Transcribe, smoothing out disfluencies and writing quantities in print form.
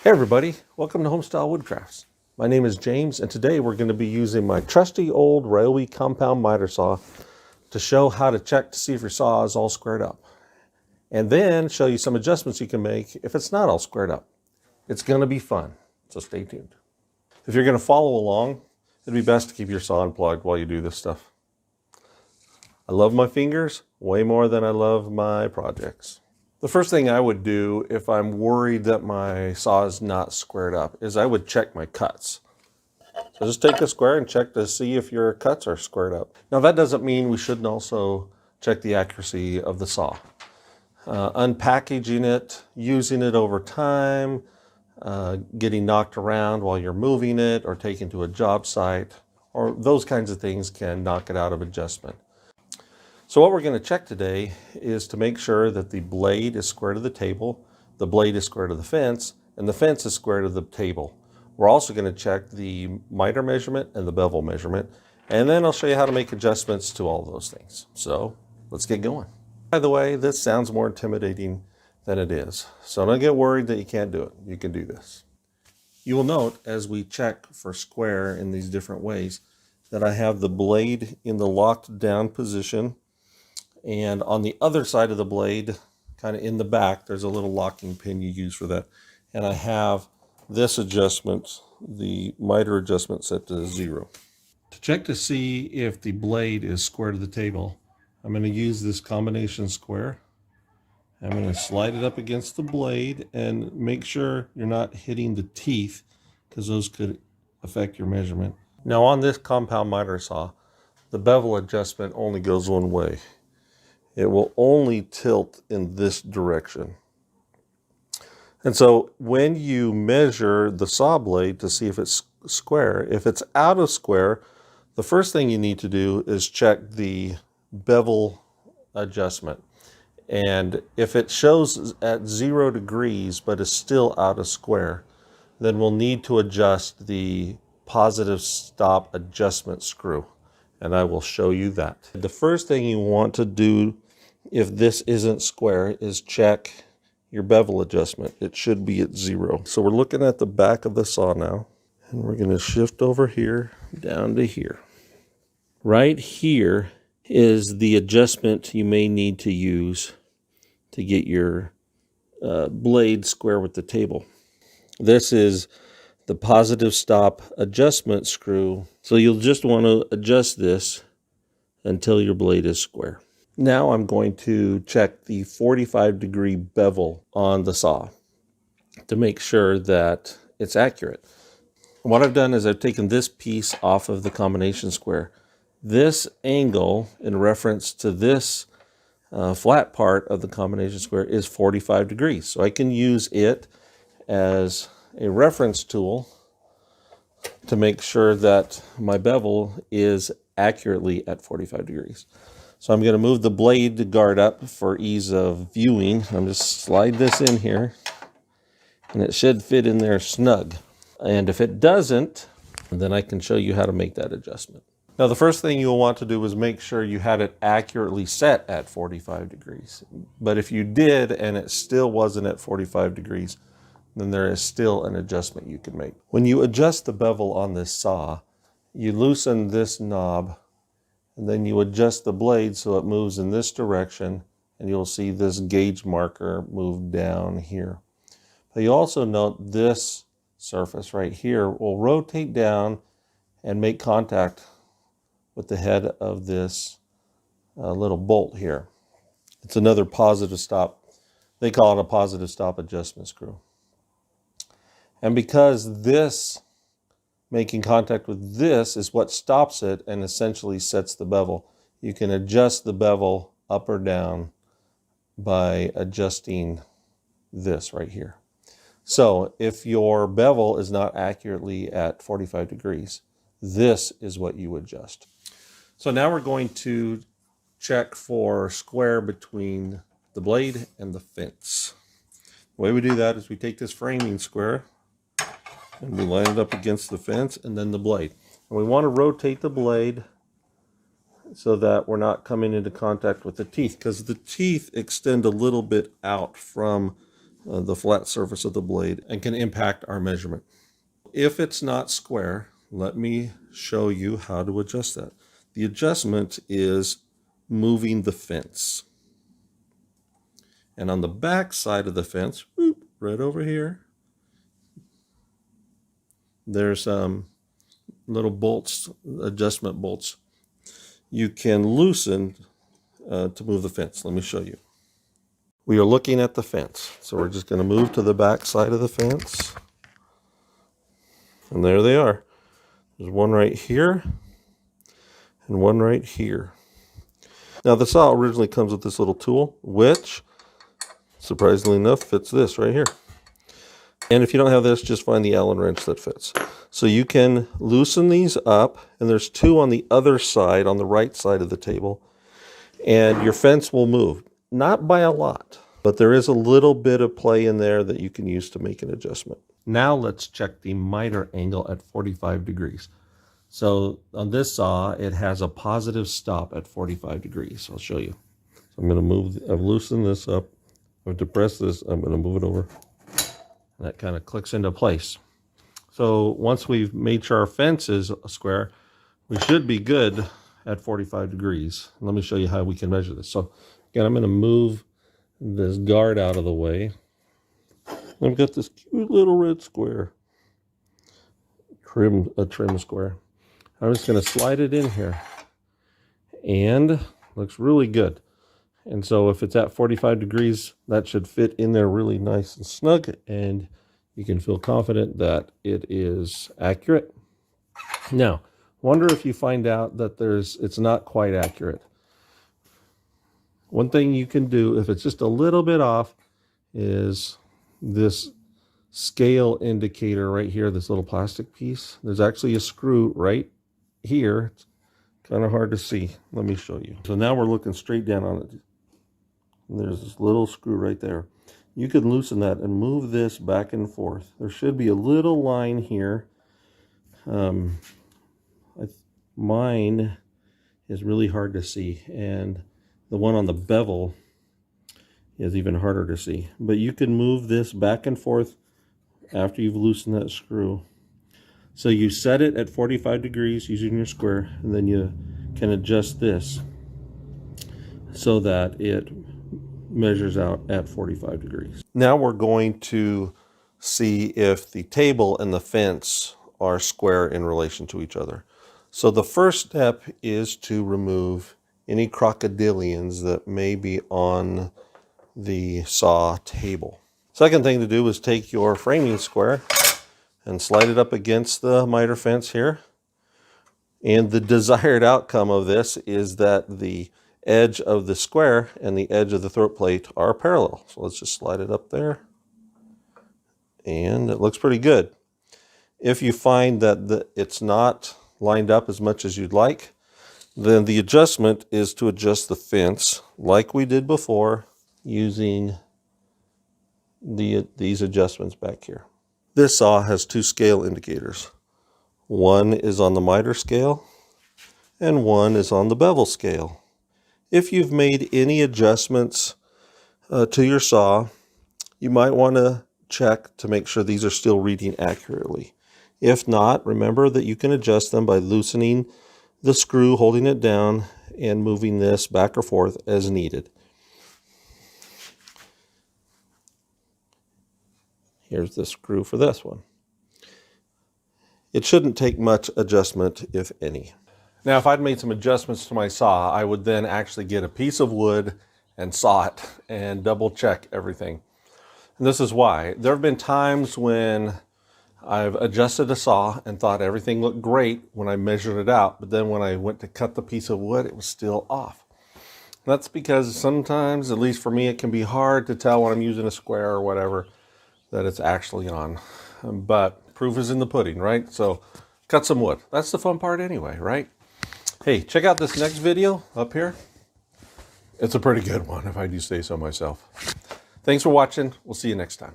Hey everybody, welcome to Homestyle Woodcrafts. My name is James and today we're going to be using my trusty old Ryobi compound miter saw to show how to check to see if your saw is all squared up. And then show you some adjustments you can make if it's not all squared up. It's going to be fun, so stay tuned. If you're going to follow along, it'd be best to keep your saw unplugged while you do this stuff. I love my fingers way more than I love my projects. The first thing I would do if I'm worried that my saw is not squared up is I would check my cuts. So just take a square and check to see if your cuts are squared up. Now that doesn't mean we shouldn't also check the accuracy of the saw. Unpackaging it, using it over time, getting knocked around while you're moving it or taken to a job site, or those kinds of things can knock it out of adjustment. So what we're going to check today is to make sure that the blade is square to the table, the blade is square to the fence, and the fence is square to the table. We're also going to check the miter measurement and the bevel measurement, and then I'll show you how to make adjustments to all those things. So let's get going. By the way, this sounds more intimidating than it is, so don't get worried that you can't do it. You can do this. You will note as we check for square in these different ways that I have the blade in the locked down position. And on the other side of the blade, kind of in the back, there's a little locking pin you use for that. And I have this adjustment, the miter adjustment, set to 0. To check to see if the blade is square to the table, I'm going to use this combination square. I'm going to slide it up against the blade and make sure you're not hitting the teeth because those could affect your measurement. Now on this compound miter saw, the bevel adjustment only goes one way. It will only tilt in this direction. And so when you measure the saw blade to see if it's square, if it's out of square, the first thing you need to do is check the bevel adjustment. And if it shows at 0 degrees but is still out of square, then we'll need to adjust the positive stop adjustment screw. And I will show you that. The first thing you want to do if this isn't square is check your bevel adjustment. It should be at 0. So we're looking at the back of the saw now, and we're going to shift over here down to here. Right here is the adjustment you may need to use to get your blade square with the table. This is the positive stop adjustment screw. So you'll just want to adjust this until your blade is square. Now I'm going to check the 45-degree bevel on the saw to make sure that it's accurate. What I've done is I've taken this piece off of the combination square. This angle in reference to this flat part of the combination square is 45 degrees. So I can use it as a reference tool to make sure that my bevel is accurately at 45 degrees. So I'm going to move the blade guard up for ease of viewing. I'm just slide this in here and it should fit in there snug. And if it doesn't, then I can show you how to make that adjustment. Now the first thing you'll want to do is make sure you had it accurately set at 45 degrees. But if you did and it still wasn't at 45 degrees, then there is still an adjustment you can make. When you adjust the bevel on this saw, you loosen this knob and then you adjust the blade so it moves in this direction, and you'll see this gauge marker move down here. But you also note this surface right here will rotate down and make contact with the head of this little bolt here. It's another positive stop. They call it a positive stop adjustment screw. And because this making contact with this is what stops it and essentially sets the bevel, you can adjust the bevel up or down by adjusting this right here. So if your bevel is not accurately at 45 degrees, this is what you adjust. So now we're going to check for square between the blade and the fence. The way we do that is we take this framing square and we line it up against the fence and then the blade. And we want to rotate the blade so that we're not coming into contact with the teeth, because the teeth extend a little bit out from the flat surface of the blade and can impact our measurement. If it's not square, let me show you how to adjust that. The adjustment is moving the fence. And on the back side of the fence, whoop, right over here, there's little bolts, adjustment bolts. You can loosen to move the fence. Let me show you. We are looking at the fence. So we're just going to move to the back side of the fence. And there they are. There's one right here and one right here. Now the saw originally comes with this little tool, which, surprisingly enough, fits this right here. And if you don't have this, just find the Allen wrench that fits. So you can loosen these up, and there's two on the other side, on the right side of the table, and your fence will move. Not by a lot, but there is a little bit of play in there that you can use to make an adjustment. Now let's check the miter angle at 45 degrees. So on this saw, it has a positive stop at 45 degrees. I'll show you. So I'm going to I've loosened this up. I'm going to press this. I'm going to move it over. And that kind of clicks into place. So once we've made sure our fence is square, we should be good at 45 degrees. Let me show you how we can measure this. So again, I'm going to move this guard out of the way. I've got this cute little red square, a trim square. I'm just going to slide it in here, and looks really good. And so if it's at 45 degrees, that should fit in there really nice and snug, and you can feel confident that it is accurate. Now, wonder if you find out that it's not quite accurate. One thing you can do, if it's just a little bit off, is this scale indicator right here, this little plastic piece. There's actually a screw right here. It's kind of hard to see. Let me show you. So now we're looking straight down on it. And there's this little screw right there. You can loosen that and move this back and forth. There should be a little line here. Mine is really hard to see, and the one on the bevel is even harder to see. But you can move this back and forth after you've loosened that screw. So you set it at 45 degrees using your square, and then you can adjust this so that it measures out at 45 degrees. Now we're going to see if the table and the fence are square in relation to each other. So the first step is to remove any crocodilians that may be on the saw table. Second thing to do is take your framing square and slide it up against the miter fence here. And the desired outcome of this is that the edge of the square and the edge of the throat plate are parallel. So let's just slide it up there. And it looks pretty good. If you find that it's not lined up as much as you'd like, then the adjustment is to adjust the fence like we did before using these adjustments back here. This saw has two scale indicators. One is on the miter scale and one is on the bevel scale. If you've made any adjustments to your saw, you might want to check to make sure these are still reading accurately. If not, remember that you can adjust them by loosening the screw, holding it down, and moving this back or forth as needed. Here's the screw for this one. It shouldn't take much adjustment, if any. Now, if I'd made some adjustments to my saw, I would then actually get a piece of wood and saw it and double check everything. And this is why. There have been times when I've adjusted a saw and thought everything looked great when I measured it out, but then when I went to cut the piece of wood, it was still off. That's because sometimes, at least for me, it can be hard to tell when I'm using a square or whatever that it's actually on. But proof is in the pudding, right? So cut some wood. That's the fun part anyway, right? Hey, check out this next video up here. It's a pretty good one, if I do say so myself. Thanks for watching. We'll see you next time.